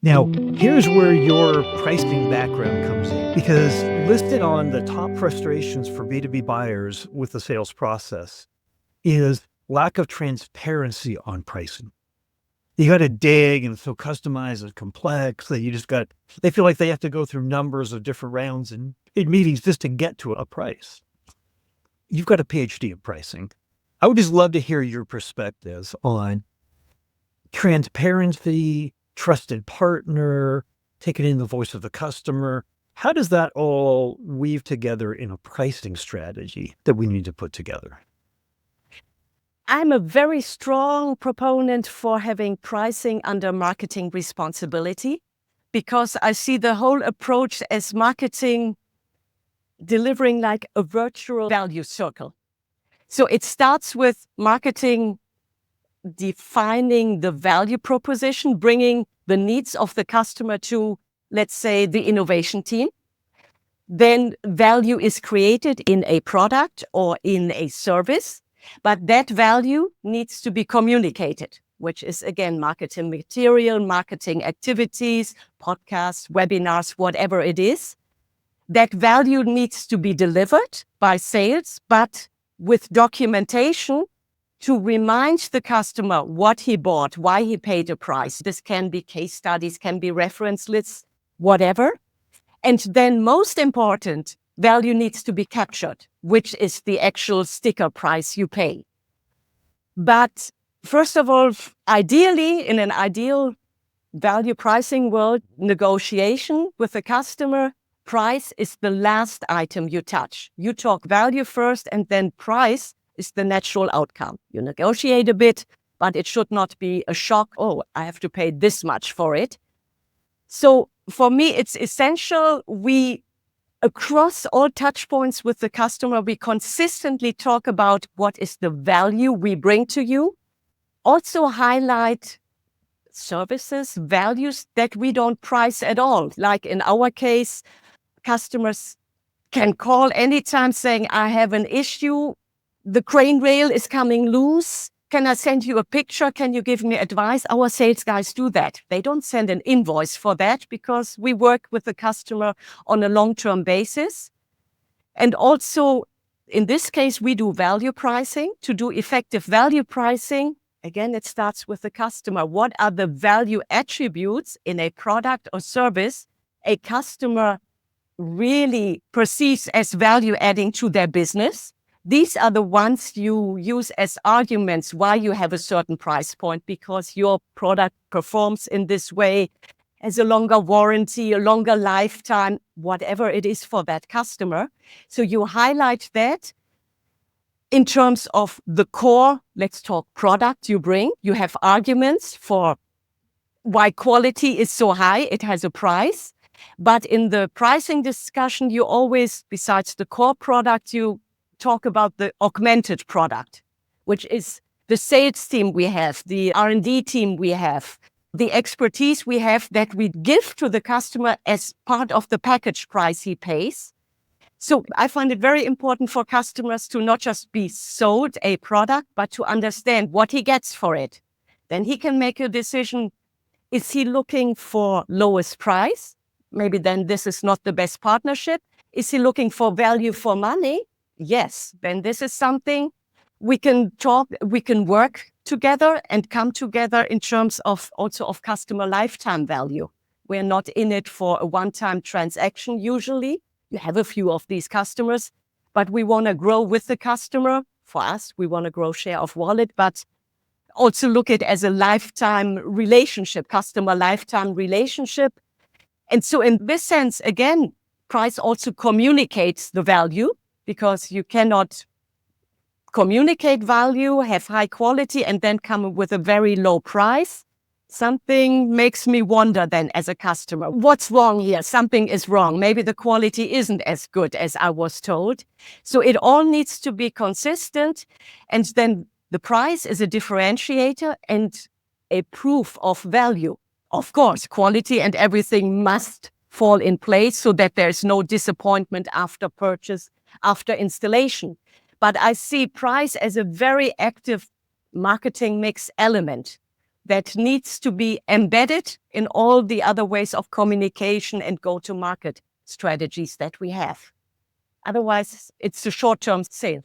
Now, here's where your pricing background comes in, because listed on the top frustrations for B2B buyers with the sales process is lack of transparency on pricing. You got to dig and so customized and complex that they feel like they have to go through numbers of different rounds and in meetings just to get to a price. You've got a PhD in pricing. I would just love to hear your perspectives on transparency, trusted partner, taking in the voice of the customer. How does that all weave together in a pricing strategy that we need to put together? I'm a very strong proponent for having pricing under marketing responsibility because I see the whole approach as marketing delivering like a virtual value circle. So it starts with marketing defining the value proposition, bringing the needs of the customer to, let's say, the innovation team. Then value is created in a product or in a service, but that value needs to be communicated, which is, again, marketing material, marketing activities, podcasts, webinars, whatever it is. That value needs to be delivered by sales, but with documentation to remind the customer what he bought, why he paid a price. This can be case studies, can be reference lists, whatever. And then most important, value needs to be captured, which is the actual sticker price you pay. But first of all, ideally, in an ideal value pricing world, negotiation with the customer, price is the last item you touch. You talk value first, and then price is the natural outcome. You negotiate a bit, but it should not be a shock. Oh, I have to pay this much for it. So for me, it's essential across all touch points with the customer, we consistently talk about what is the value we bring to you. Also highlight services, values that we don't price at all. Like in our case, customers can call anytime saying, I have an issue. The crane rail is coming loose. Can I send you a picture? Can you give me advice? Our sales guys do that. They don't send an invoice for that because we work with the customer on a long-term basis. And also, in this case, we do value pricing. To do effective value pricing, again, it starts with the customer. What are the value attributes in a product or service a customer really perceives as value adding to their business? These are the ones you use as arguments why you have a certain price point, because your product performs in this way, has a longer warranty, a longer lifetime, whatever it is for that customer. So you highlight that. In terms of the core, let's talk product you bring. You have arguments for why quality is so high, it has a price. But in the pricing discussion, you always, besides the core product, you talk about the augmented product, which is the sales team we have, the R&D team we have, the expertise we have that we give to the customer as part of the package price he pays. So I find it very important for customers to not just be sold a product, but to understand what he gets for it. Then he can make a decision. Is he looking for lowest price? Maybe then this is not the best partnership. Is he looking for value for money? Yes, then this is something we can work together and come together in terms of also of customer lifetime value. We're not in it for a one-time transaction usually. You have a few of these customers, but we want to grow with the customer. For us, we want to grow share of wallet, but also look at it as a lifetime relationship, customer lifetime relationship. And so in this sense, again, price also communicates the value, because you cannot communicate value, have high quality, and then come with a very low price. Something makes me wonder then as a customer, what's wrong here? Something is wrong. Maybe the quality isn't as good as I was told. So it all needs to be consistent. And then the price is a differentiator and a proof of value. Of course, quality and everything must fall in place so that there's no disappointment after purchase, after installation. But I see price as a very active marketing mix element. that needs to be embedded in all the other ways of communication and go-to-market strategies that we have. Otherwise, it's a short-term sale.